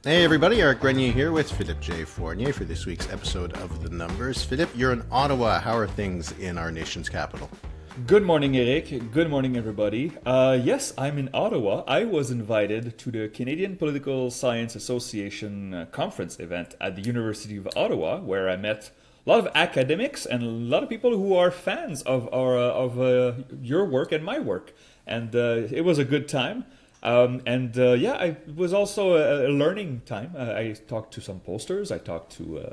Hey everybody, Eric Grenier here with Philippe J. Fournier for this week's episode of The Numbers. Philippe, you're in Ottawa. How are things in our nation's capital? Good morning, Eric. Good morning, everybody. Yes, I'm in Ottawa. I was invited to the Canadian Political Science Association conference event at the University of Ottawa, where I met a lot of academics and a lot of people who are fans of your work and my work. And it was a good time. It was also a learning time. I talked to some posters. I talked to,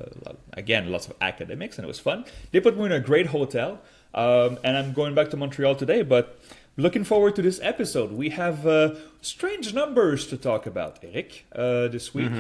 lots of academics, and it was fun. They put me in a great hotel, and I'm going back to Montreal today, but looking forward to this episode. We have strange numbers to talk about, Eric, this week.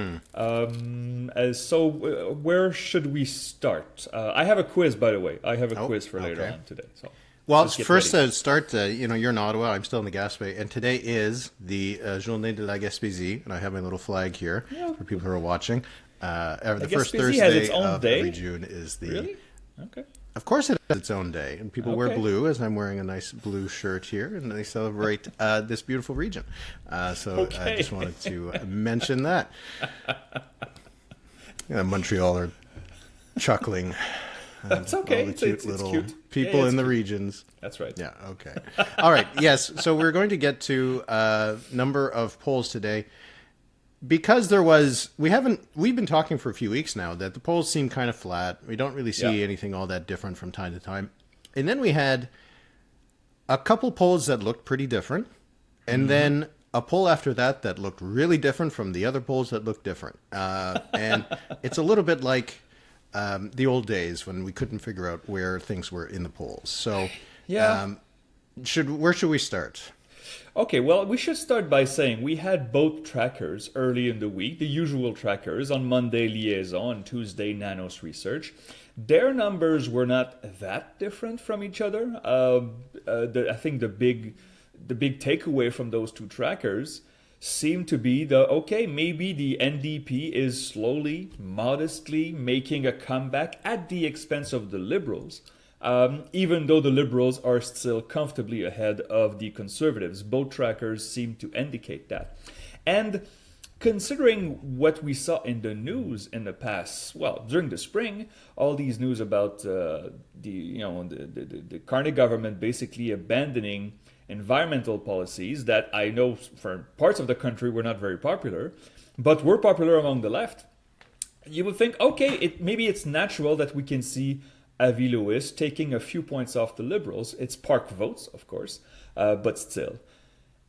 Where should we start? I have a quiz, by the way. I have a quiz for later on today. So. Well, first to start, you're in Ottawa. I'm still in the Gaspé, and today is the Journée de la Gaspésie, and I have my little flag here for people who are watching. The first Thursday has its own of day? every June is the. Really? Okay. Of course, it has its own day, and people wear blue, as I'm wearing a nice blue shirt here, and they celebrate this beautiful region. I just wanted to mention that. Montreal are chuckling. That's okay. All the cute it's little cute. people in the regions. That's right. Yeah, okay. All right, yes. So we're going to get to a number of polls today. Because we've been talking for a few weeks now that the polls seem kind of flat. We don't really see anything all that different from time to time. And then we had a couple polls that looked pretty different. And then a poll after that looked really different from the other polls that looked different. And it's a little bit like the old days when we couldn't figure out where things were in the polls. So where should we start? Okay, well, we should start by saying we had both trackers early in the week, the usual trackers, on Monday Liaison and Tuesday Nanos Research. Their numbers were not that different from each other. I think the big takeaway from those two trackers seemed to be maybe the NDP is slowly, modestly making a comeback at the expense of the Liberals. Even though the Liberals are still comfortably ahead of the Conservatives. Both trackers seem to indicate that. And considering what we saw in the news in the past, during the spring, all these news about the Carney government basically abandoning environmental policies that I know for parts of the country were not very popular, but were popular among the left, you would think, maybe it's natural that we can see Avi Lewis taking a few points off the Liberals. It's park votes, of course, but still.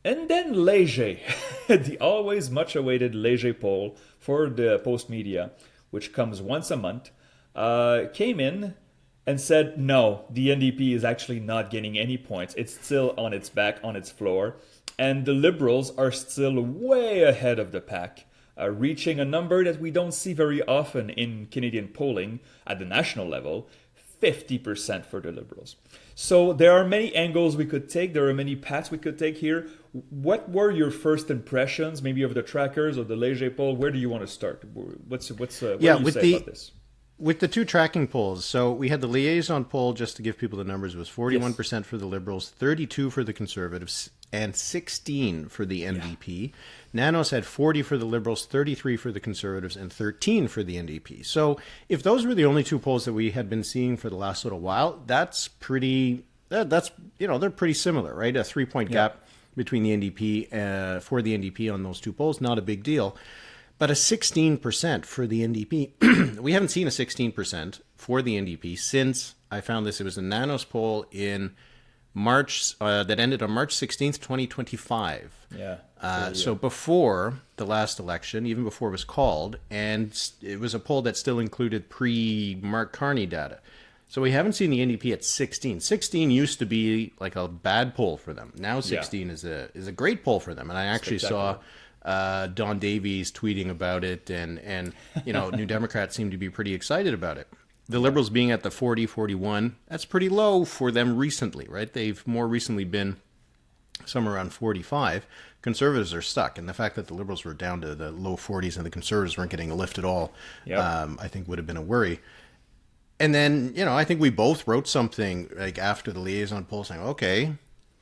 And then Léger, the always much-awaited Léger poll for the Post Media, which comes once a month, came in and said, no, the NDP is actually not getting any points. It's still on its back, on its floor. And the Liberals are still way ahead of the pack, reaching a number that we don't see very often in Canadian polling at the national level, 50% for the Liberals. So there are many angles we could take. There are many paths we could take here. What were your first impressions, maybe of the trackers or the Léger poll? Where do you want to start? What do you say about this? With the two tracking polls, so we had the Liaison poll, just to give people the numbers, was 41% for the Liberals, 32% for the Conservatives, and 16% for the NDP. Nanos had 40% for the Liberals, 33% for the Conservatives, and 13% for the NDP. So if those were the only two polls that we had been seeing for the last little while, they're pretty similar, right? A 3-point gap between the NDP, for the NDP on those two polls, not a big deal. But a 16% for the NDP, we haven't seen a 16% for the NDP since I found this. It was a Nanos poll in March that ended on March 16th, 2025. So before the last election, even before it was called, and it was a poll that still included pre-Mark Carney data. So we haven't seen the NDP at 16. 16 used to be like a bad poll for them. Now 16 is a great poll for them. And I actually saw Don Davies tweeting about it, and New Democrats seem to be pretty excited about it. The Liberals being at the 40, 41, that's pretty low for them recently, right? They've more recently been somewhere around 45. Conservatives are stuck, and the fact that the Liberals were down to the low 40s and the Conservatives weren't getting a lift at all, I think would have been a worry. And then, I think we both wrote something like after the Liaison poll saying, okay,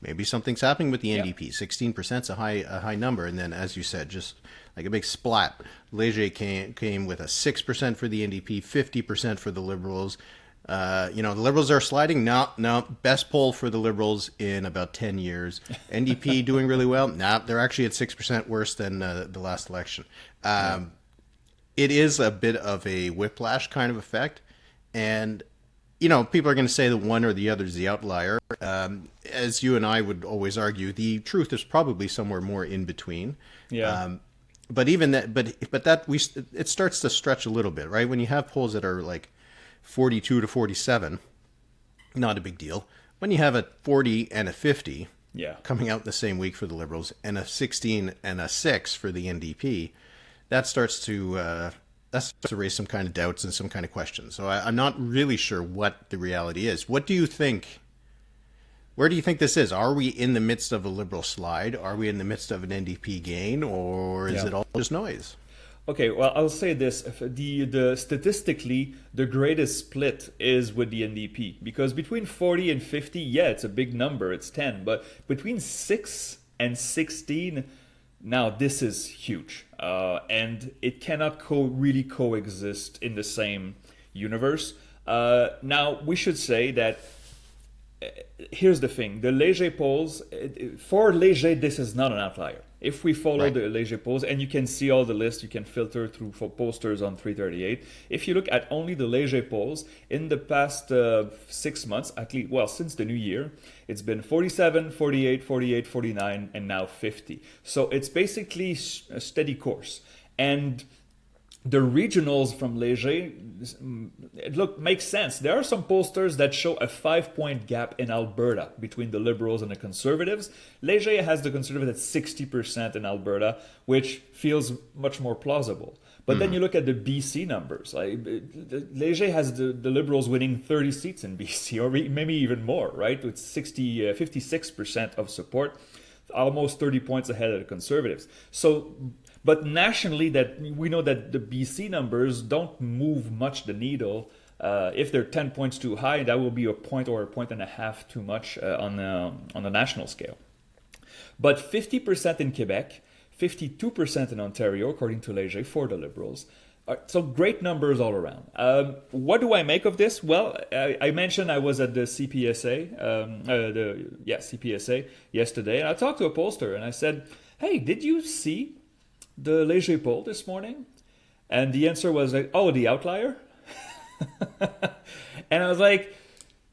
maybe something's happening with the Yeah. NDP. 16% is a high number, and then as you said, just like a big splat. Léger came with a 6% for the NDP, 50% for the Liberals. The Liberals are sliding. No, best poll for the Liberals in about 10 years. NDP doing really well. They're actually at 6% worse than the last election. It is a bit of a whiplash kind of effect, and people are going to say that one or the other is the outlier. As you and I would always argue, the truth is probably somewhere more in between. Yeah. But even that, it starts to stretch a little bit, right? When you have polls that are like 42 to 47, not a big deal. When you have a 40 and a 50 coming out in the same week for the Liberals, and a 16 and a 6 for the NDP, that starts to raise some kind of doubts and some kind of questions. So I'm not really sure what the reality is. What do you think? Where do you think this is? Are we in the midst of a Liberal slide? Are we in the midst of an NDP gain? Or is it all just noise? Okay, well, I'll say this: the statistically, the greatest split is with the NDP, because between 40 and 50, yeah, it's a big number, it's 10, but between 6 and 16, now this is huge, and it cannot really coexist in the same universe. Now, we should say that. Here's the thing: the Léger polls, for Léger, this is not an outlier. If we follow the Léger polls, and you can see all the lists, you can filter through for posters on 338. If you look at only the Léger polls, in the past 6 months, at least, well, since the new year, it's been 47, 48, 48, 49, and now 50. So it's basically a steady course. And the regionals from Léger, makes sense. There are some pollsters that show a 5-point gap in Alberta between the Liberals and the Conservatives. Léger has the Conservatives at 60% in Alberta, which feels much more plausible. But then you look at the BC numbers. Léger has the Liberals winning 30 seats in BC, or maybe even more, right? With 56% of support, almost 30 points ahead of the Conservatives. But nationally, that we know that the BC numbers don't move much the needle. If they're 10 points too high, that will be a point or a point and a half too much on the national scale. But 50% in Quebec, 52% in Ontario, according to Léger, for the Liberals. So great numbers all around. What do I make of this? Well, I mentioned I was at the CPSA, CPSA yesterday, and I talked to a pollster, and I said, "Hey, did you see the Léger poll this morning?" And the answer was like, "Oh, the outlier." And I was like,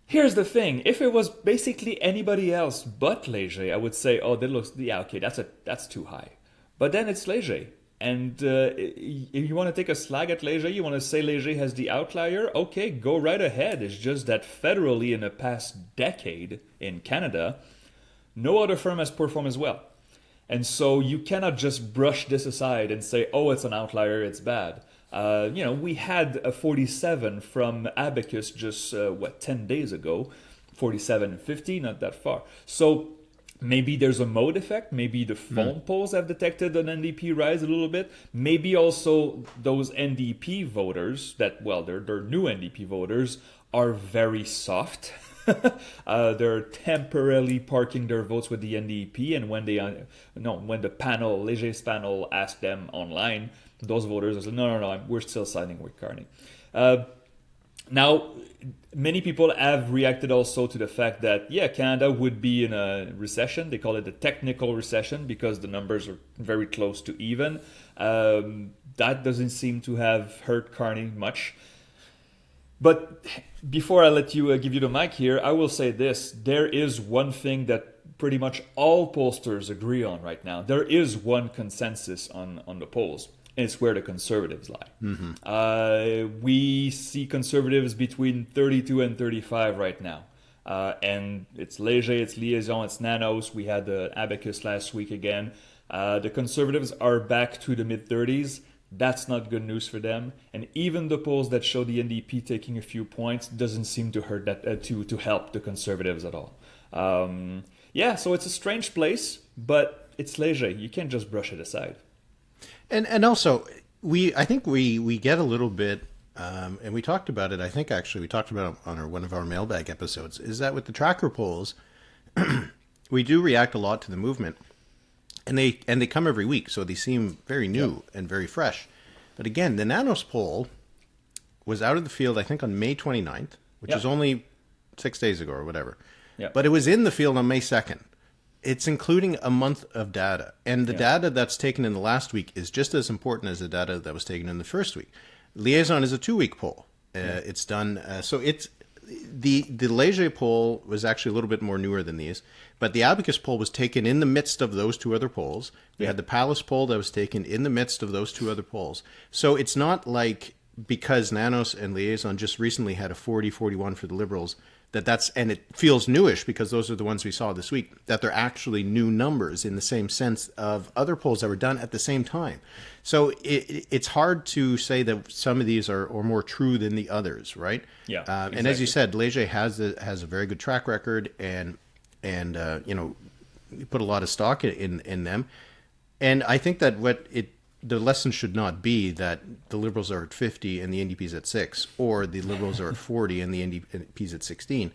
here's the thing: if it was basically anybody else but Léger, I would say, "Oh, that looks, yeah, okay, that's too high." But then it's Léger, and if you want to take a slag at Léger, you want to say Léger has the outlier, okay, go right ahead. It's just that federally, in the past decade in Canada, no other firm has performed as well. And so you cannot just brush this aside and say, oh, it's an outlier, it's bad. We had a 47 from Abacus just, 10 days ago. 47 and 50, not that far. So maybe there's a mode effect. Maybe the phone polls have detected an NDP rise a little bit. Maybe also those NDP voters that, well, they're new NDP voters, are very soft. They're temporarily parking their votes with the NDP, and when when the panel, Léger's panel, asked them online, those voters are saying, no, we're still siding with Carney. Now, many people have reacted also to the fact that, Canada would be in a recession. They call it a technical recession because the numbers are very close to even. That doesn't seem to have hurt Carney much. But before I let you give you the mic here, I will say this. There is one thing that pretty much all pollsters agree on right now. There is one consensus on the polls, and it's where the Conservatives lie. Mm-hmm. We see Conservatives between 32 and 35 right now. And it's Léger, it's Liaison, it's Nanos. We had the Abacus last week again. The Conservatives are back to the mid-30s. That's not good news for them. And even the polls that show the NDP taking a few points doesn't seem to hurt that to help the Conservatives at all. So it's a strange place, but it's Léger. You can't just brush it aside. And also, I think we get a little bit, and we talked about it. I think actually we talked about it on one of our mailbag episodes. Is that with the tracker polls, we do react a lot to the movement, and they come every week, so they seem very new and very fresh. But again, the Nanos poll was out of the field, I think, on May 29th, which is only 6 days ago or whatever. Yeah. But it was in the field on May 2nd. It's including a month of data. And the data that's taken in the last week is just as important as the data that was taken in the first week. Liaison is a 2-week poll. It's done. So it's the Léger poll was actually a little bit more newer than these. But the Abacus poll was taken in the midst of those two other polls. We had the Palace poll that was taken in the midst of those two other polls. So it's not like because Nanos and Liaison just recently had a 40-41 for the Liberals, and it feels newish because those are the ones we saw this week, that they're actually new numbers in the same sense of other polls that were done at the same time. So it's hard to say that some of these are more true than the others, right? Yeah. Exactly. And as you said, Léger has a very good track record, and we put a lot of stock in them. And I think that the lesson should not be that the Liberals are at 50 and the NDP's at 6, or the Liberals are at 40 and the NDP's at 16.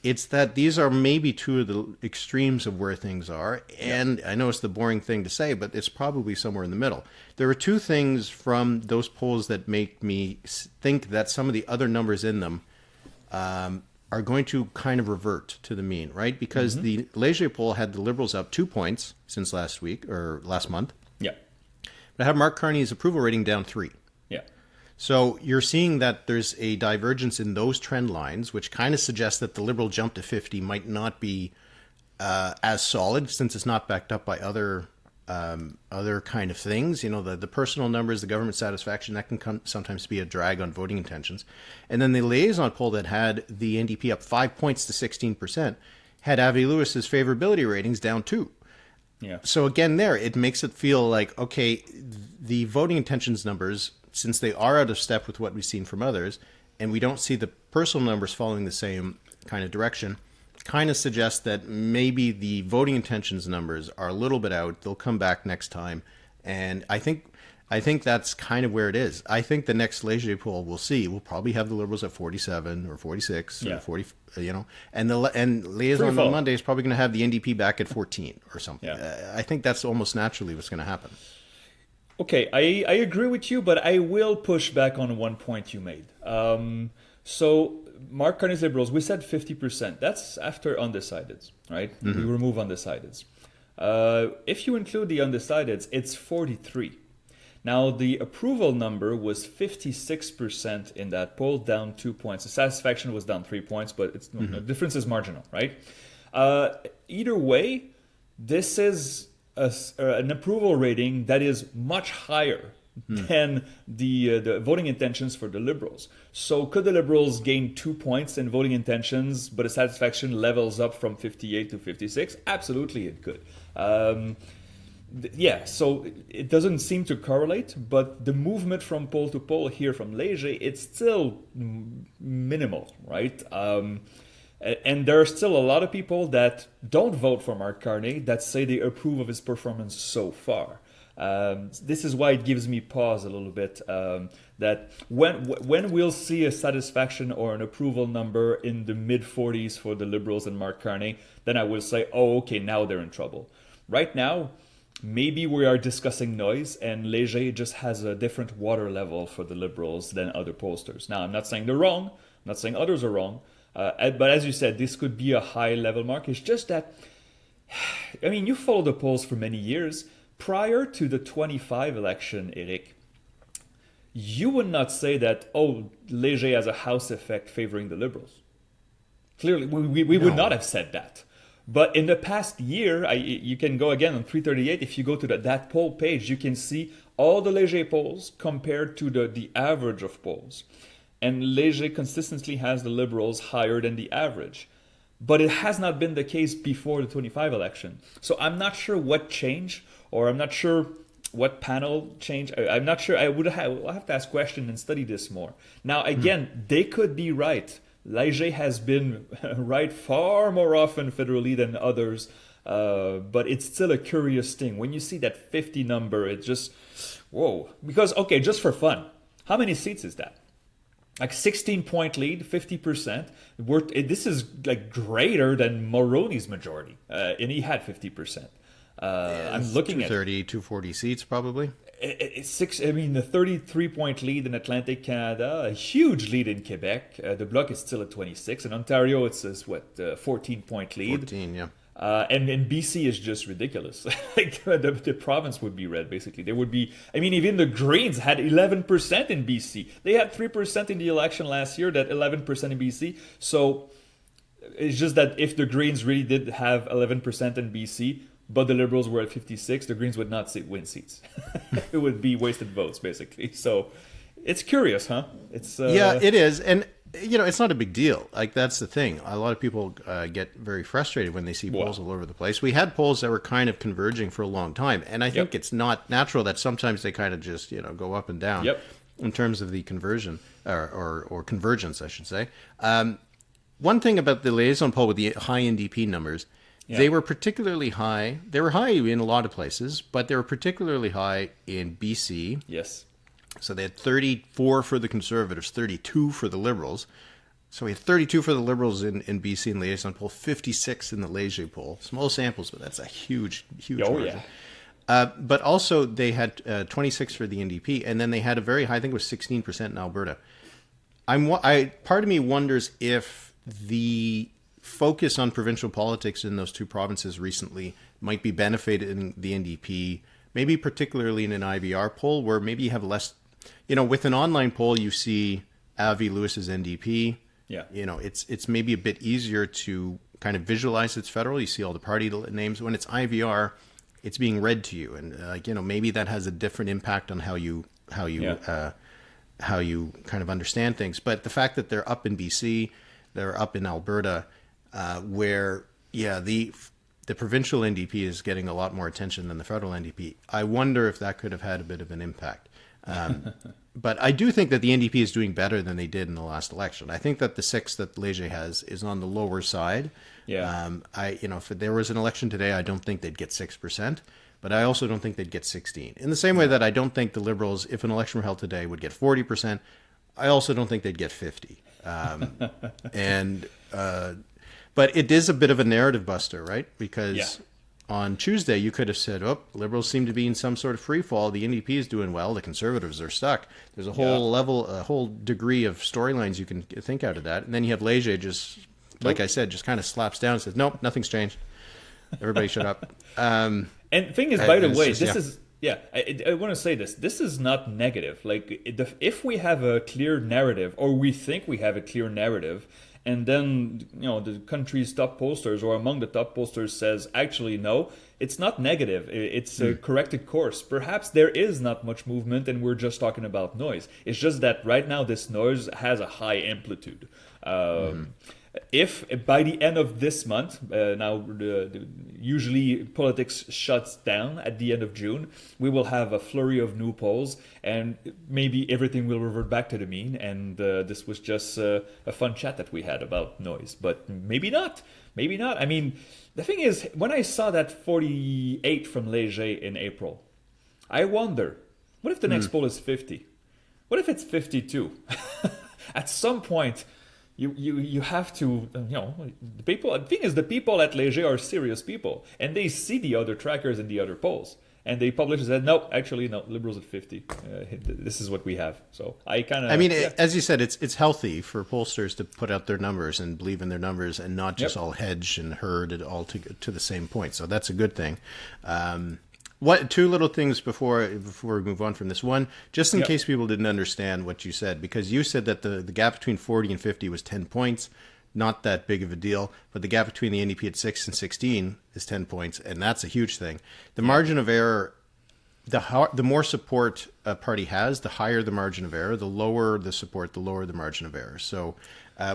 It's that these are maybe two of the extremes of where things are. And I know it's the boring thing to say, but it's probably somewhere in the middle. There are two things from those polls that make me think that some of the other numbers in them are going to kind of revert to the mean, right? Because the Léger poll had the Liberals up 2 points since last month. Yeah. But I have Mark Carney's approval rating down 3. Yeah. So you're seeing that there's a divergence in those trend lines, which kind of suggests that the Liberal jump to 50 might not be as solid, since it's not backed up by other kind of things. The personal numbers, the government satisfaction, that can sometimes be a drag on voting intentions. And then the Liaison poll that had the NDP up 5 points to 16% had Avi Lewis's favorability ratings down 2. Yeah. So again, it makes it feel like, okay, the voting intentions numbers, since they are out of step with what we've seen from others, and we don't see the personal numbers following the same kind of direction, kind of suggests that maybe the voting intentions numbers are a little bit out. They'll come back next time. And I think that's kind of where it is. I think the next Léger poll we'll probably have the Liberals at 47 or 46 or 40, and Liaison on Monday is probably going to have the NDP back at 14 or something. Yeah. I think that's almost naturally what's going to happen. Okay, I agree with you, but I will push back on one point you made. So Mark Carney's Liberals, we said 50%. That's after undecideds, right? We remove undecideds. If you include the undecideds, it's 43. Now, the approval number was 56% in that poll, down 2 points. The satisfaction was down 3 points, but the difference is marginal, right? Either way, this is an approval rating that is much higher than the voting intentions for the Liberals. So could the Liberals gain 2 points in voting intentions, but the satisfaction levels up from 58 to 56? Absolutely, it could. So it doesn't seem to correlate, but the movement from poll to poll here from Léger, it's still minimal, right? And there are still a lot of people that don't vote for Mark Carney that say they approve of his performance so far. This is why it gives me pause a little bit, that when we'll see a satisfaction or an approval number in the mid-40s for the Liberals and Mark Carney, then I will say, oh, okay, now they're in trouble. Right now, maybe we are discussing noise, and Léger just has a different water level for the Liberals than other pollsters. Now, I'm not saying they're wrong. I'm not saying others are wrong. But as you said, this could be a high-level mark. It's just that, you followed the polls for many years. Prior to the 25 election, Eric, you would not say that, Léger has a house effect favoring the Liberals. Clearly, we would not have said that. But in the past year, you can go again on 338. If you go to that poll page, you can see all the Léger polls compared to the average of polls. And Léger consistently has the Liberals higher than the average. But it has not been the case before the 25 election. So I'm not sure what changed, or I'm not sure what panel changed. I'm not sure. I'll have to ask questions and study this more. Now, again, they could be right. Léger has been right far more often federally than others, but it's still a curious thing. When you see that 50 number, it's just, whoa. Because, okay, just for fun, how many seats is that? Like 16-point lead, 50%. This is like greater than Mulroney's majority, and he had 50%. I'm looking at 230, 240 seats probably. it's six. I mean, the 33-point lead in Atlantic Canada, a huge lead in Quebec. The Bloc is still at 26. In Ontario, it's what 14-point lead. 14, yeah. And BC is just ridiculous. Like the province would be red, basically. There would be, I mean, even the Greens had 11% in BC. They had 3% in the election last year, that 11% in BC. So it's just that if the Greens really did have 11% in BC, but the Liberals were at 56, the Greens would not win seats. It would be wasted votes, basically. So it's curious, huh? It's Yeah, it is. And it's not a big deal. Like, that's the thing. A lot of people get very frustrated when they see polls all over the place. We had polls that were kind of converging for a long time, and I think it's not natural that sometimes they kind of just go up and down in terms of the conversion or convergence, I should say. One thing about the liaison poll with the high NDP numbers, they were particularly high. They were high in a lot of places, but they were particularly high in BC. Yes. So they had 34 for the Conservatives, 32 for the Liberals. So we had 32 for the Liberals in BC in liaison poll, 56 in the Léger poll. Small samples, but that's a huge margin. Yeah. But also they had 26 for the NDP, and then they had a very high, I think it was 16% in Alberta. Part of me wonders if the focus on provincial politics in those two provinces recently might be benefiting the NDP, maybe particularly in an IVR poll where maybe you have less, with an online poll, you see Avi Lewis's NDP. Yeah. It's maybe a bit easier to kind of visualize it's federal. You see all the party names. When it's IVR, it's being read to you. And, maybe that has a different impact on how you kind of understand things. But the fact that they're up in BC, they're up in Alberta, where the provincial NDP is getting a lot more attention than the federal NDP. I wonder if that could have had a bit of an impact. But I do think that the NDP is doing better than they did in the last election. I think that the 6 that Léger has is on the lower side. Yeah. If there was an election today, I don't think they'd get 6%, but I also don't think they'd get 16. In the same way that I don't think the Liberals, if an election were held today, would get 40%. I also don't think they'd get 50. But it is a bit of a narrative buster, right? Because on Tuesday, you could have said, Liberals seem to be in some sort of free fall. The NDP is doing well. The Conservatives are stuck. There's a whole a whole degree of storylines you can think out of that. And then you have Léger just, like I said, just kind of slaps down and says, nope, nothing's changed. Everybody shut up. And the thing is, by the way, this is... Yeah, I want to say this. This is not negative. Like, if we have a clear narrative, or we think we have a clear narrative, and then the country's top pollsters or among the top pollsters says, actually, no, it's not negative. It's a corrected course. Perhaps there is not much movement, and we're just talking about noise. It's just that right now this noise has a high amplitude. If by the end of this month, usually politics shuts down at the end of June, we will have a flurry of new polls, and maybe everything will revert back to the mean. And this was just a fun chat that we had about noise, but maybe not. Maybe not. I mean, the thing is, when I saw that 48 from Léger in April, I wonder, what if the next poll is 50? What if it's 52? At some point, you have to, the people. The thing is, the people at Léger are serious people, and they see the other trackers and the other polls, and they publish and said, no, actually, no, Liberals at 50. This is what we have. So as you said, it's healthy for pollsters to put out their numbers and believe in their numbers and not just all hedge and herd it all to the same point. So that's a good thing. Two little things before we move on from this. One, just in case people didn't understand what you said, because you said that the gap between 40 and 50 was 10 points, not that big of a deal, but the gap between the NDP at 6 and 16 is 10 points, and that's a huge thing. The margin of error, the more support a party has, the higher the margin of error. The lower the support, the lower the margin of error. So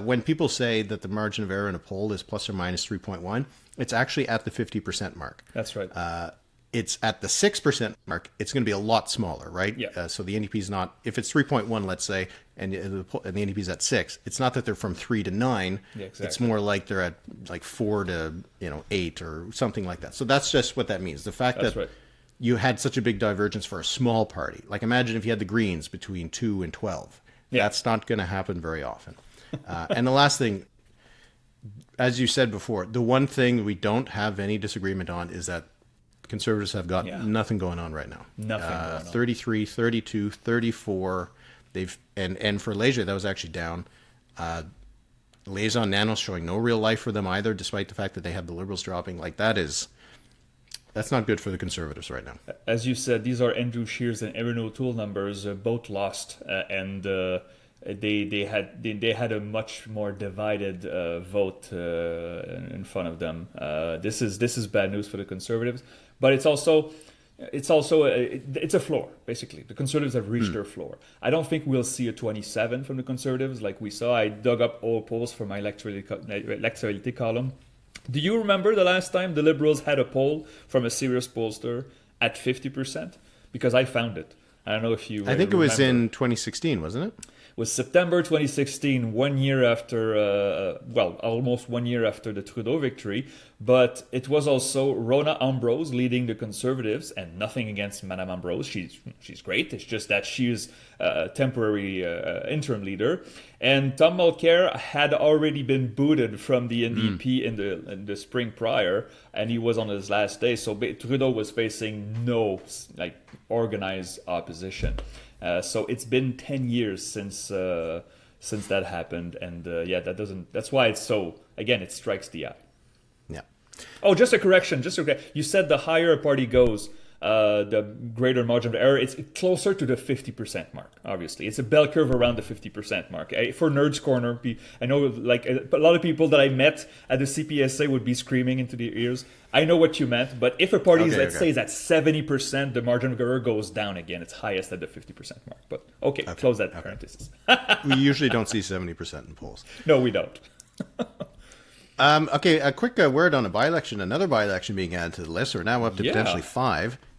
when people say that the margin of error in a poll is plus or minus 3.1, it's actually at the 50% mark. That's right. It's at the 6% mark, it's going to be a lot smaller, right? Yeah. So the NDP is not, if it's 3.1, let's say, and the NDP is at 6, it's not that they're from 3 to 9. Yeah, exactly. It's more like they're at like 4 to 8 or something like that. So that's just what that means. The fact that you had such a big divergence for a small party. Like imagine if you had the Greens between 2 and 12. Yeah. That's not going to happen very often. And the last thing, as you said before, the one thing we don't have any disagreement on is that Conservatives have got nothing going on right now. Nothing going on. 33, 32, 34. And for Leger, that was actually down. Liaison Nanos showing no real life for them either, despite the fact that they have the Liberals dropping. Like, that's not good for the Conservatives right now. As you said, these are Andrew Scheer's and Erin O'Toole numbers, both lost, and they had a much more divided vote in front of them. This is bad news for the Conservatives, but it's a floor, basically. The Conservatives have reached their floor. I don't think we'll see a 27 from the Conservatives like we saw. I dug up old polls for my electorality column. Do you remember the last time the Liberals had a poll from a serious pollster at 50%? Because I found it. I don't know if you I think it was in 2016, wasn't it? It was September 2016, 1 year after, almost 1 year after the Trudeau victory. But it was also Rona Ambrose leading the Conservatives, and nothing against Madame Ambrose. She's great. It's just that she's a temporary interim leader. And Tom Mulcair had already been booted from the NDP in the spring prior, and he was on his last day. So Trudeau was facing no organized opposition. So it's been 10 years since that happened, and that's why it's so, again, it strikes the eye. Yeah. Oh, just a correction. You said the higher a party goes, the greater margin of error. It's closer to the 50% mark, obviously. It's a bell curve around the 50% mark. For Nerds Corner, I know a lot of people that I met at the CPSA would be screaming into their ears. I know what you meant, but if a party say is at 70%, the margin of error goes down again. It's highest at the 50% mark. But close that parenthesis. We usually don't see 70% in polls. No, we don't. A quick word on a by-election. Another by-election being added to the list. We're now up to potentially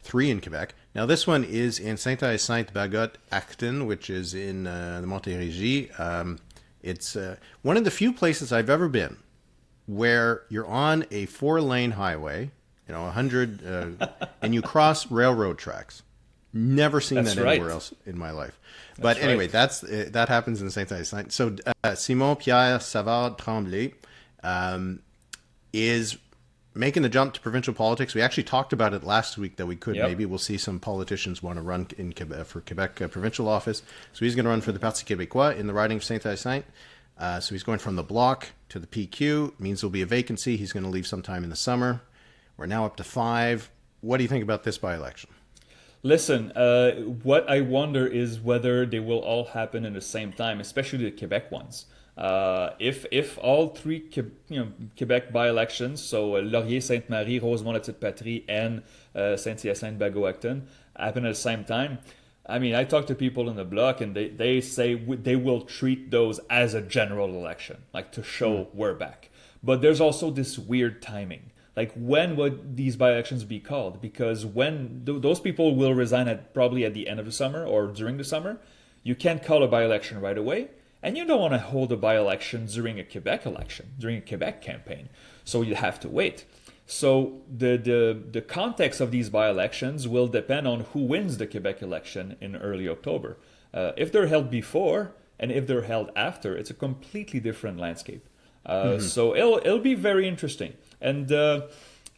3 in Quebec. Now, this one is in Saint-Hyacinthe-Bagot-Acton, which is in the Montérégie. It's one of the few places I've ever been where you're on a 4-lane highway, 100, and you cross railroad tracks. Never seen that anywhere else in my life. But anyway, that happens in Saint-Hyacinthe. So Simon Pierre Savard Tremblay is making the jump to provincial politics. We actually talked about it last week that we could maybe we'll see some politicians want to run in Quebec, for Quebec provincial office. So he's going to run for the Parti Québécois in the riding of Saint-Hyacinthe. So he's going from the Bloc to the PQ. It means there'll be a vacancy. He's going to leave sometime in the summer. We're now up to 5. What do you think about this by-election? Listen, what I wonder is whether they will all happen in the same time, especially the Quebec ones. If all 3 Quebec by-elections, so Laurier, Sainte-Marie, Rosemont, Petite-Patrie, and Saint-Hyacinthe-Bagot-Acton, happen at the same time, I mean, I talk to people in the Bloc, and they say they will treat those as a general election, like to show we're back. But there's also this weird timing. Like, when would these by-elections be called? Because when those people will resign probably at the end of the summer or during the summer, you can't call a by-election right away. And you don't want to hold a by-election during a Quebec election, during a Quebec campaign. So you have to wait. So the context of these by-elections will depend on who wins the Quebec election in early October. If they're held before and if they're held after, it's a completely different landscape. So it'll be very interesting. And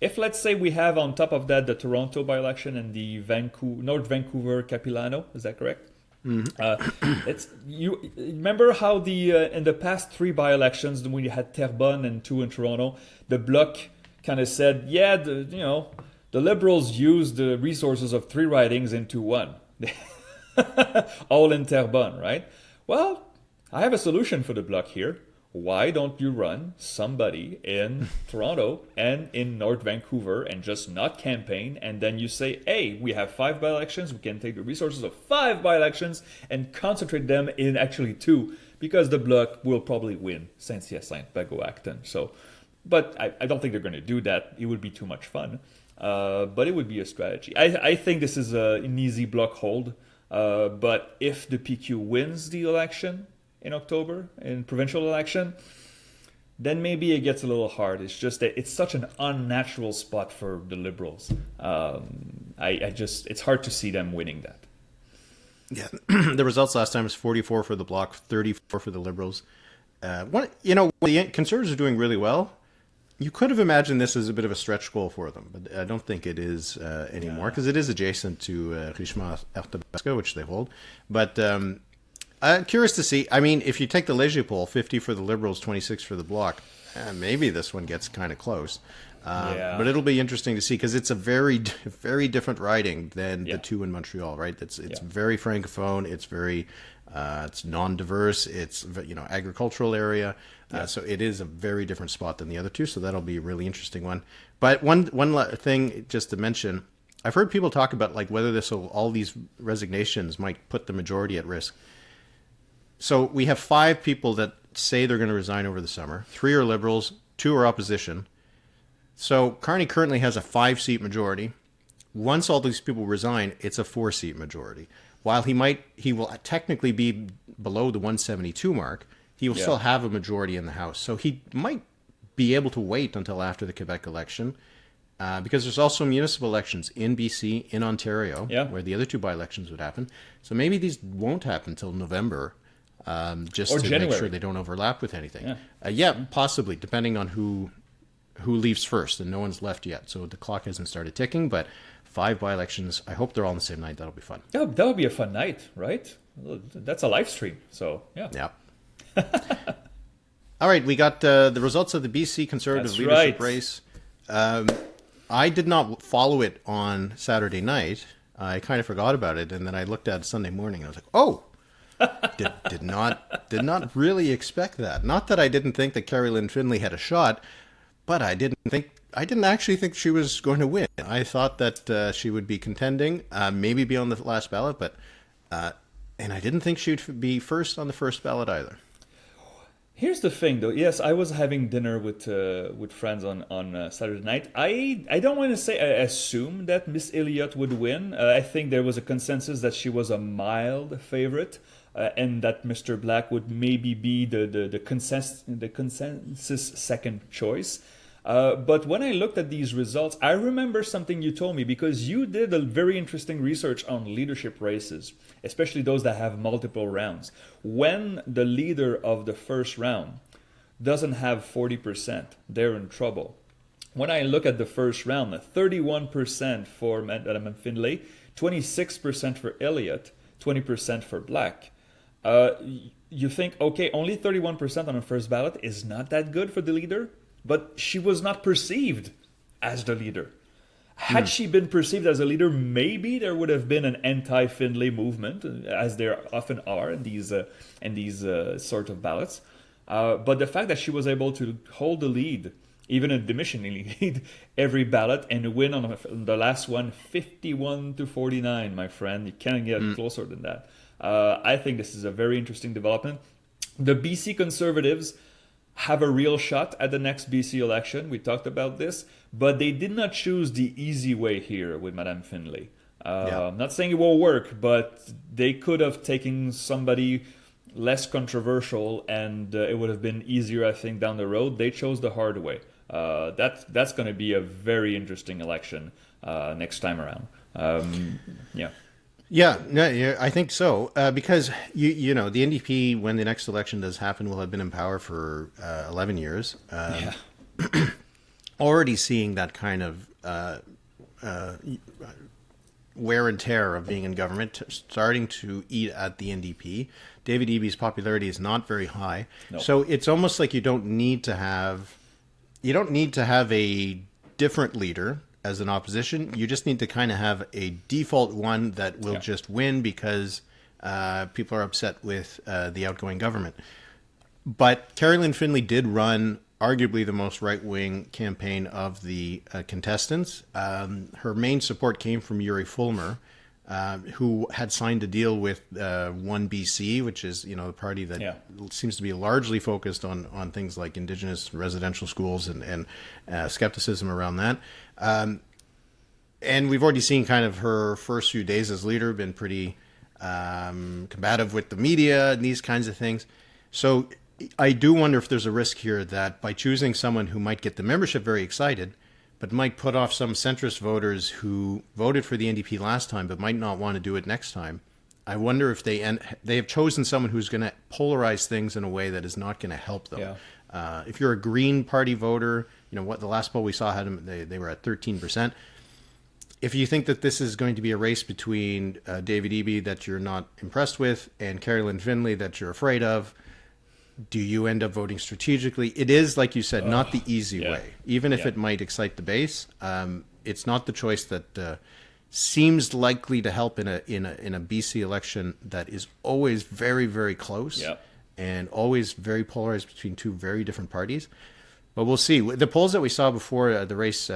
if, let's say, we have on top of that the Toronto by-election and the North Vancouver Capilano, is that correct? It's you remember how in the past 3 by-elections when you had Terrebonne and 2 in Toronto, the Bloc kind of said, the Liberals used the resources of 3 ridings into 1, all in Terrebonne, right? Well, I have a solution for the Bloc here. Why don't you run somebody in Toronto and in North Vancouver and just not campaign? And then you say, hey, we have 5 by-elections. We can take the resources of 5 by-elections and concentrate them in actually 2, because the Bloc will probably win Saint-Hyacinthe-Bagot-Acton. So, but I don't think they're going to do that. It would be too much fun. But it would be a strategy. I think this is an easy Bloc hold. But if the PQ wins the election in October, in provincial election, then maybe it gets a little hard. It's just that it's such an unnatural spot for the Liberals. It's hard to see them winning that. Yeah, the results last time was 44 for the Bloc, 34 for the Liberals. When the Conservatives are doing really well, you could have imagined this as a bit of a stretch goal for them, but I don't think it is anymore because it is adjacent to Richemont-Arthabasca, which they hold. But curious to see. I mean, if you take the Léger poll, 50 for the Liberals, 26 for the Bloc, maybe this one gets kind of close. But it'll be interesting to see because it's a very, very different riding than the two in Montreal, right? It's very francophone. It's very it's non-diverse. It's agricultural area. So it is a very different spot than the other two. So that'll be a really interesting one. But one thing just to mention, I've heard people talk about like whether all these resignations might put the majority at risk. So we have 5 people that say they're going to resign over the summer. 3 are Liberals, 2 are opposition. So Carney currently has a 5-seat majority. Once all these people resign, it's a 4-seat majority. While he will technically be below the 172 mark, he will still have a majority in the House. So he might be able to wait until after the Quebec election, because there's also municipal elections in BC, in Ontario, where the other 2 by-elections would happen. So maybe these won't happen until November, just to January. make sure they don't overlap with anything. Possibly, depending on who leaves first, and no one's left yet. So the clock hasn't started ticking, but 5 by-elections. I hope they're all on the same night. That'll be fun. Yeah, that would be a fun night, right? That's a live stream. So, yeah. All right, we got the results of the BC Conservative leadership race. I did not follow it on Saturday night. I kind of forgot about it, and then I looked at it Sunday morning, and I was like, oh, did not really expect that. Not that I didn't think that Carrie Lynn Finlay had a shot, but I didn't actually think she was going to win. I thought that she would be contending, maybe be on the last ballot, but and I didn't think she'd be first on the first ballot either. Here's the thing, though. Yes, I was having dinner with friends on Saturday night. I don't want to say I assume that Miss Elliott would win. I think there was a consensus that she was a mild favorite, and that Mr. Black would maybe be the consensus second choice. But when I looked at these results, I remember something you told me, because you did a very interesting research on leadership races, especially those that have multiple rounds. When the leader of the first round doesn't have 40%, they're in trouble. When I look at the first round, 31% for Madame Finlay, 26% for Elliott, 20% for Black. You think, okay, only 31% on a first ballot is not that good for the leader? But she was not perceived as the leader. Had she been perceived as a leader, maybe there would have been an anti-Finlay movement, as there often are in these sort of ballots. But the fact that she was able to hold the lead, even a diminishing lead, every ballot, and win on the last one, 51-49, my friend. You can't get closer than that. I think this is a very interesting development. The BC Conservatives have a real shot at the next BC election. We talked about this, but they did not choose the easy way here with Madame Finlay. I'm not saying it won't work, but they could have taken somebody less controversial, and it would have been easier, I think, down the road. They chose the hard way. That's going to be a very interesting election next time around. Yeah, I think so. Because, the NDP, when the next election does happen, will have been in power for 11 years. Already seeing that kind of wear and tear of being in government starting to eat at the NDP. David Eby's popularity is not very high. No. So it's almost like you don't need to have a different leader as an opposition. You just need to kind of have a default one that will just win because people are upset with the outgoing government. But Carrie Lynn Finlay did run arguably the most right-wing campaign of the contestants. Her main support came from Yuri Fulmer, who had signed a deal with One BC, which is the party that seems to be largely focused on things like Indigenous residential schools and skepticism around that. And we've already seen kind of her first few days as leader been pretty combative with the media and these kinds of things. So I do wonder if there's a risk here that by choosing someone who might get the membership very excited, but might put off some centrist voters who voted for the NDP last time but might not want to do it next time, I wonder if they have chosen someone who's going to polarize things in a way that is not going to help them. Yeah. If you're a Green Party voter, what the last poll we saw had them, they were at 13%. If you think that this is going to be a race between David Eby that you're not impressed with and Carolyn Finlay that you're afraid of, do you end up voting strategically? It is, like you said, not the easy way. Even if it might excite the base, it's not the choice that seems likely to help in a BC election that is always very, very close and always very polarized between two very different parties. But we'll see. The polls that we saw before the race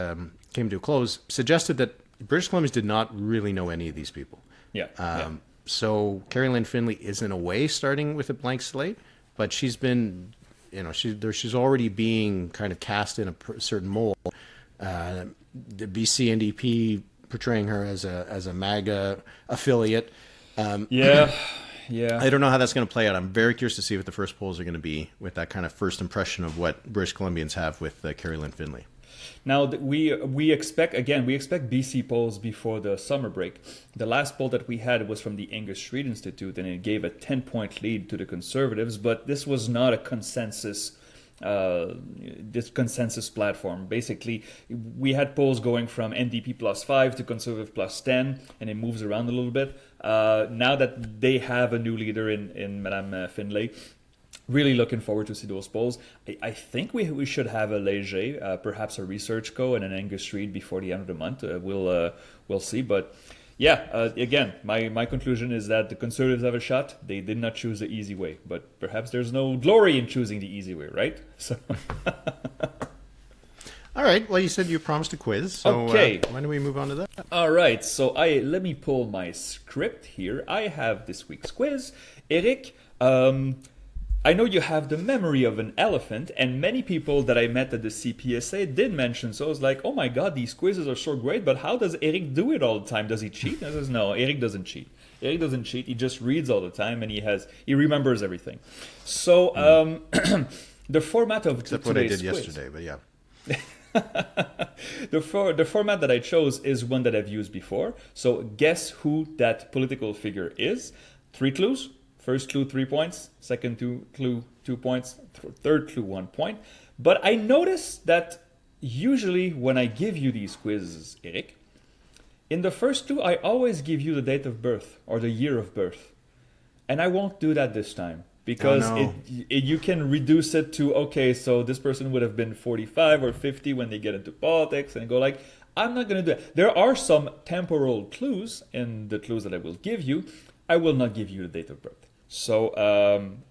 came to a close suggested that British Columbians did not really know any of these people. So Carolyn Finlay is in a way starting with a blank slate, but she's been, she's already being kind of cast in a certain mold. The BC NDP portraying her as a MAGA affiliate. Yeah. I don't know how that's going to play out. I'm very curious to see what the first polls are going to be with that kind of first impression of what British Columbians have with Carolyn Finlay. Now, we expect BC polls before the summer break. The last poll that we had was from the Angus Street Institute, and it gave a 10-point lead to the Conservatives, but this was not a consensus platform. Basically, we had polls going from NDP +5 to Conservative +10, and it moves around a little bit. Now that they have a new leader in Madame Finlay, really looking forward to see those polls. I think we should have a Léger, perhaps a Research Co. and an Angus Street before the end of the month. We'll see. But yeah, again, my conclusion is that the Conservatives have a shot. They did not choose the easy way, but perhaps there's no glory in choosing the easy way, right? So. All right. Well, you said you promised a quiz, so okay. Why don't we move on to that? All right. So let me pull my script here. I have this week's quiz. Eric, I know you have the memory of an elephant, and many people that I met at the CPSA did mention. So I was like, oh my God, these quizzes are so great, but how does Eric do it all the time? Does he cheat? I says, no, Eric doesn't cheat. Eric doesn't cheat. He just reads all the time, and he remembers everything. So the format of Except what I did quiz, yesterday, but yeah. The format that I chose is one that I've used before. So guess who that political figure is. 3 clues. First clue, 3 points. Second clue, 2 points. Third clue, 1 point. But I noticed that usually when I give you these quizzes, Eric, in the first clue, I always give you the date of birth or the year of birth. And I won't do that this time. Because you can reduce it to, okay, so this person would have been 45 or 50 when they get into politics, and go like, I'm not going to do that. There are some temporal clues in the clues that I will give you. I will not give you the date of birth. So,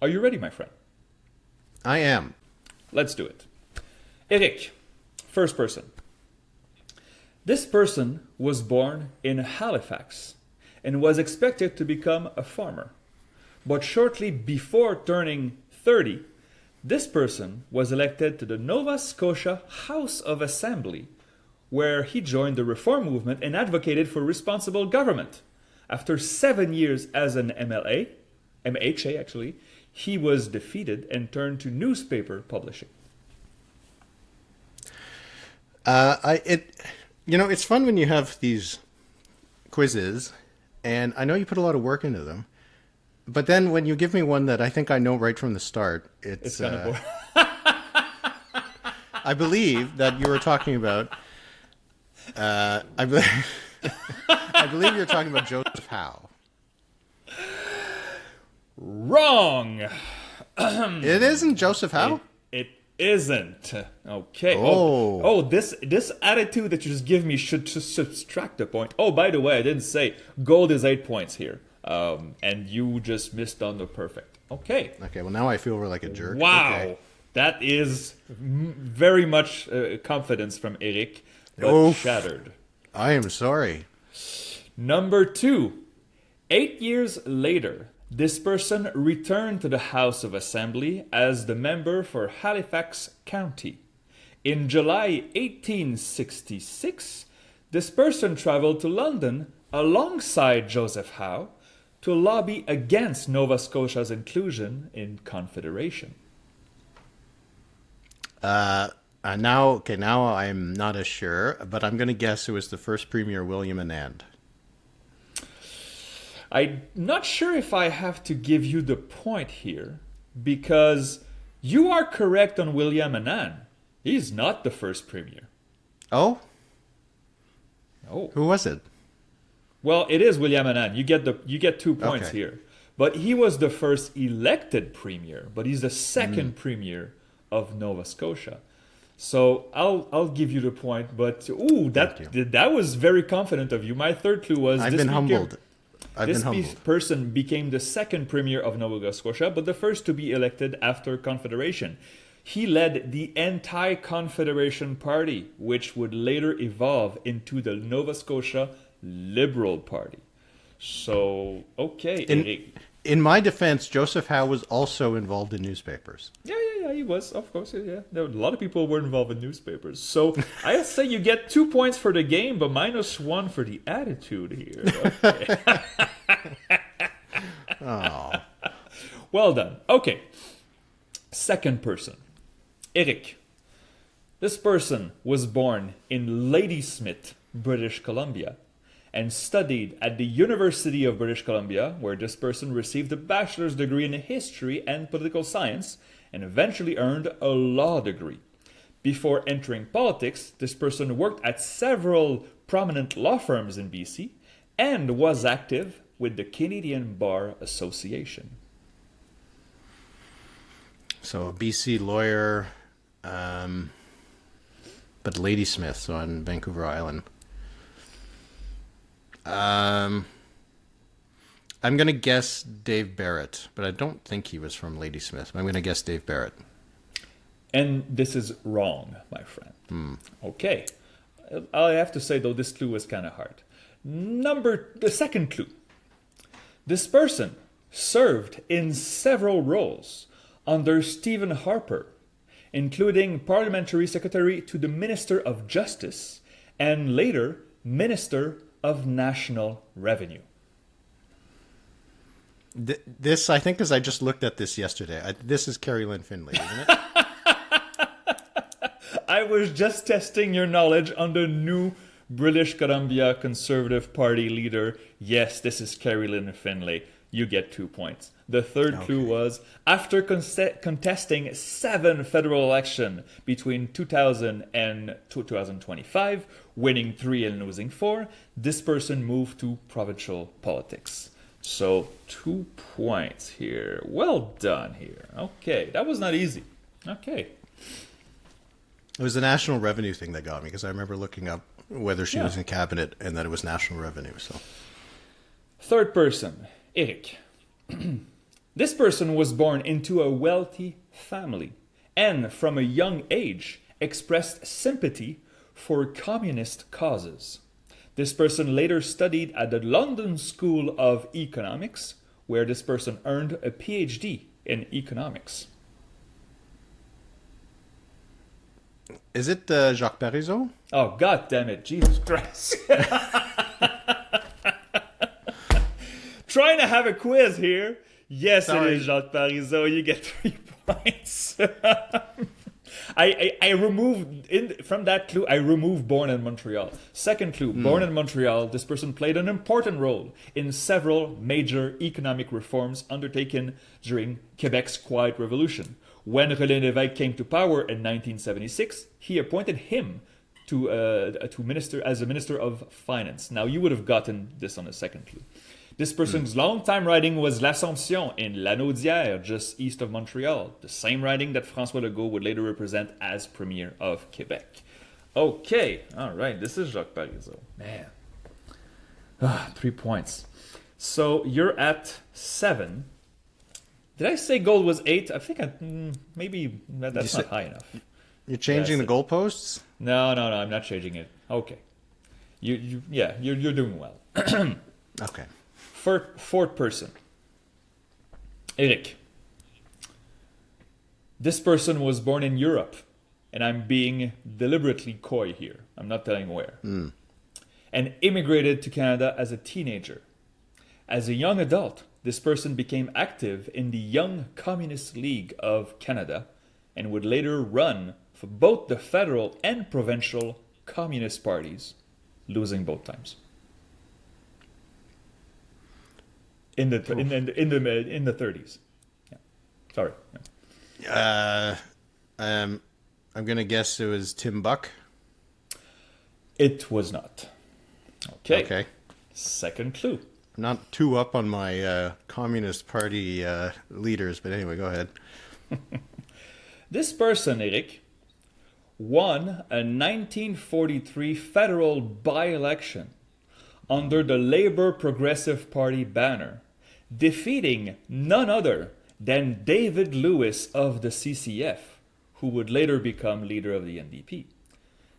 are you ready, my friend? I am. Let's do it. Eric, first person. This person was born in Halifax and was expected to become a farmer. But shortly before turning 30, this person was elected to the Nova Scotia House of Assembly, where he joined the reform movement and advocated for responsible government. After 7 years as an MHA actually, he was defeated and turned to newspaper publishing. It's fun when you have these quizzes, and I know you put a lot of work into them. But then when you give me one that I think I know right from the start, it's kind of boring. I believe that you were talking about. I believe you're talking about Joseph Howe. Wrong. It isn't Joseph Howe. It isn't. Okay. Oh. This attitude that you just give me should just subtract a point. Oh, by the way, I didn't say gold is 8 points here. And you just missed on the perfect. Okay. Okay, well, now I feel like a jerk. Wow. Okay. That is very much confidence from Eric, but shattered. I am sorry. Number 2. 8 years later, this person returned to the House of Assembly as the member for Halifax County. In July 1866, this person traveled to London alongside Joseph Howe to lobby against Nova Scotia's inclusion in Confederation. Now I'm not as sure, but I'm going to guess it was the first Premier William Annand. I'm not sure if I have to give you the point here, because you are correct on William Annan. He's not the first premier. Oh? Oh. Who was it? Well, it is William Annan. You get 2 points Okay. here. But he was the first elected premier, but he's the second premier of Nova Scotia. So I'll give you the point, but that was very confident of you. My third clue was I've been humbled. This person became the second premier of Nova Scotia, but the first to be elected after Confederation. He led the anti-Confederation Party, which would later evolve into the Nova Scotia Liberal Party. So, okay, Eric. In my defense, Joseph Howe was also involved in newspapers. Yeah, he was, of course, yeah. A lot of people were involved in newspapers. So, I say you get 2 points for the game, but -1 for the attitude here. Okay. Oh. Well done. Okay. Second person. Eric. This person was born in Ladysmith, British Columbia, and studied at the University of British Columbia, where this person received a bachelor's degree in history and political science, and eventually earned a law degree. Before entering politics, this person worked at several prominent law firms in BC and was active with the Canadian Bar Association. So a BC lawyer, but Ladysmith, so on Vancouver Island. I'm going to guess Dave Barrett, but I don't think he was from Ladysmith. I'm going to guess Dave Barrett. And this is wrong, my friend. Okay. I have to say, though, this clue was kind of hard. The second clue. This person served in several roles under Stephen Harper, including Parliamentary Secretary to the Minister of Justice and later Minister of National Revenue. This, I think, because I just looked at this yesterday. This is Carrie Lynn Finlay, isn't it? I was just testing your knowledge on the new British Columbia Conservative Party leader. Yes, this is Carrie Lynn Finlay. You get 2 points. The third clue was, after contesting 7 federal elections between 2000 and 2025, winning 3 and losing 4, this person moved to provincial politics. So 2 points here. Well done here. Okay, that was not easy. Okay. It was the national revenue thing that got me, because I remember looking up whether she was in cabinet and that it was national revenue. So, third person, Eric. This person was born into a wealthy family and from a young age expressed sympathy for communist causes. This person later studied at the London School of Economics, where this person earned a PhD in economics. is it Jacques Parizeau? Oh, God damn it. Jesus Christ. Trying to have a quiz here. Yes, Sorry. it is Jacques Parizeau. You get 3 points. I removed, from that clue, I removed born in Montreal. Second clue, born in Montreal, this person played an important role in several major economic reforms undertaken during Quebec's Quiet Revolution. When René Lévesque came to power in 1976, he appointed him to minister as a Minister of Finance. Now, you would have gotten this on the second clue. This person's longtime riding was L'Assomption in Lanaudière, just east of Montreal, the same riding that François Legault would later represent as Premier of Quebec. Okay, all right, this is Jacques Parizeau. Man. 3 points. So you're at 7. Did I say gold was 8? I think maybe that's not high enough. You're changing the goalposts? No, I'm not changing it. Okay. You're doing well. Okay. Fourth person. Eric. This person was born in Europe, and I'm being deliberately coy here. I'm not telling where. And immigrated to Canada as a teenager. As a young adult, this person became active in the Young Communist League of Canada and would later run for both the federal and provincial communist parties, losing both times. in the 30s. Yeah. Sorry. Yeah. I'm going to guess it was Tim Buck. It was not. Okay. Okay. Second clue. I'm not too up on my Communist Party leaders, but anyway, go ahead. This person, Eric, won a 1943 federal by-election under the Labour Progressive Party banner, defeating none other than David Lewis of the CCF, who would later become leader of the NDP.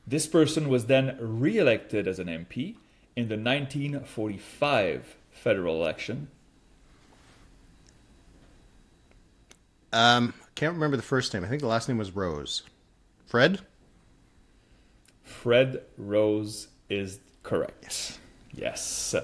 This person was then re-elected as an MP in the 1945 federal election. Can't remember the first name. I think the last name was Rose. Fred? Fred Rose is correct. Yes.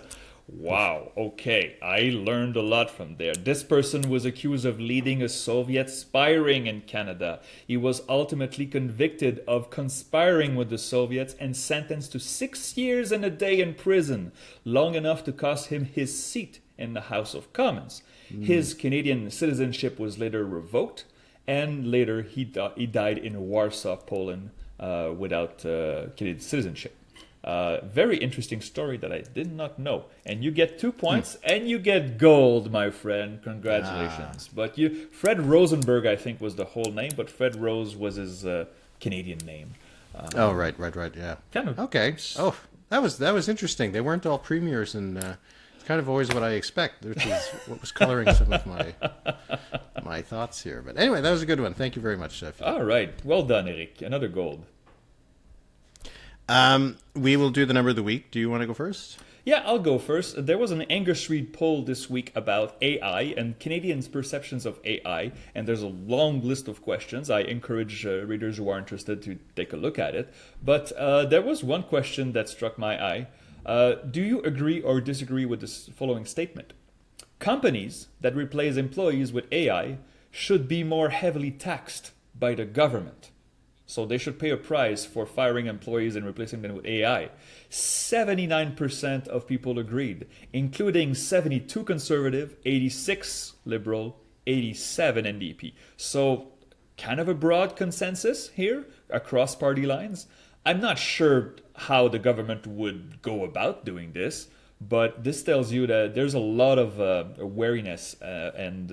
Wow. Okay. I learned a lot from there. This person was accused of leading a Soviet spy ring in Canada. He was ultimately convicted of conspiring with the Soviets and sentenced to 6 years and a day in prison, long enough to cost him his seat in the House of Commons. His Canadian citizenship was later revoked, and later he died in Warsaw, Poland, without Canadian citizenship. Very interesting story that I did not know. And you get 2 points, and you get gold, my friend. Congratulations. But Fred Rosenberg, I think, was the whole name, but Fred Rose was his Canadian name. Right, yeah. Kind of. Okay. Oh, that was interesting. They weren't all premiers, and it's kind of always what I expect, which is what was coloring some of my thoughts here. But anyway, that was a good one. Thank you very much, Philippe. All right. Well done, Eric. Another gold. We will do the number of the week. Do you want to go first? Yeah, I'll go first. There was an Angus Reid poll this week about AI and Canadians' perceptions of AI, and there's a long list of questions. I encourage readers who are interested to take a look at it. But there was one question that struck my eye. Do you agree or disagree with this following statement? Companies that replace employees with AI should be more heavily taxed by the government. So they should pay a price for firing employees and replacing them with AI. 79% of people agreed, including 72 Conservative, 86 Liberal, 87 NDP. So kind of a broad consensus here across party lines. I'm not sure how the government would go about doing this, but this tells you that there's a lot of wariness and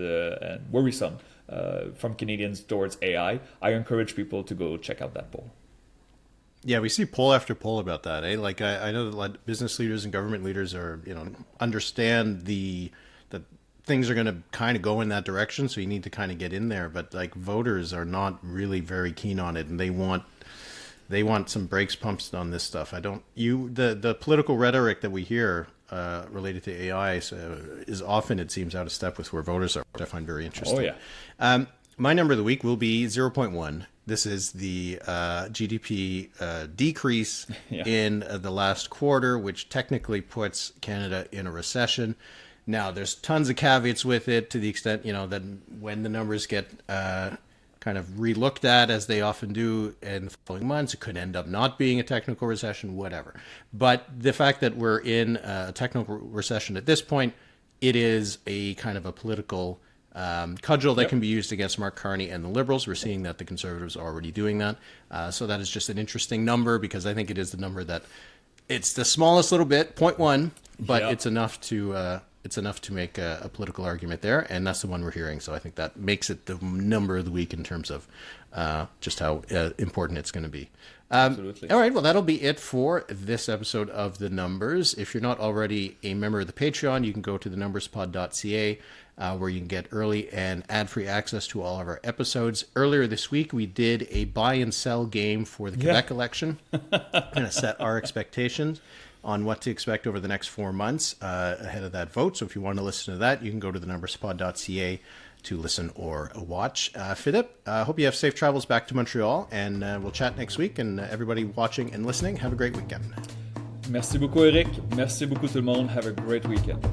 worrisome from Canadians towards AI. I encourage people to go check out that poll. Yeah, we see poll after poll about that. Like I know that business leaders and government leaders are, understand that things are going to kind of go in that direction. So you need to kind of get in there. But like voters are not really very keen on it, and they want some brakes pumped on this stuff. The political rhetoric that we hear related to AI is often, it seems, out of step with where voters are, which I find very interesting. Oh, yeah. My number of the week will be 0.1. This is the GDP decrease in the last quarter, which technically puts Canada in a recession. Now, there's tons of caveats with it, to the extent, that when the numbers get kind of re-looked at, as they often do in the following months, it could end up not being a technical recession, whatever. But the fact that we're in a technical recession at this point, it is a kind of a political cudgel that can be used against Mark Carney and the Liberals. We're seeing that the Conservatives are already doing that. So that is just an interesting number, because I think it is the number that it's the smallest little bit, 0.1, but it's enough to make a political argument there, and that's the one we're hearing. So I think that makes it the number of the week in terms of just how important it's going to be. Absolutely. All right, well, that'll be it for this episode of The Numbers. If you're not already a member of the Patreon, you can go to thenumberspod.ca, where you can get early and ad-free access to all of our episodes. Earlier this week, we did a buy and sell game for the Quebec election, kind of set our expectations on what to expect over the next 4 months ahead of that vote. So if you want to listen to that, you can go to thenumberspod.ca to listen or watch. Philippe, I hope you have safe travels back to Montreal, and we'll chat next week. And everybody watching and listening, have a great weekend. Merci beaucoup, Eric. Merci beaucoup, tout le monde. Have a great weekend.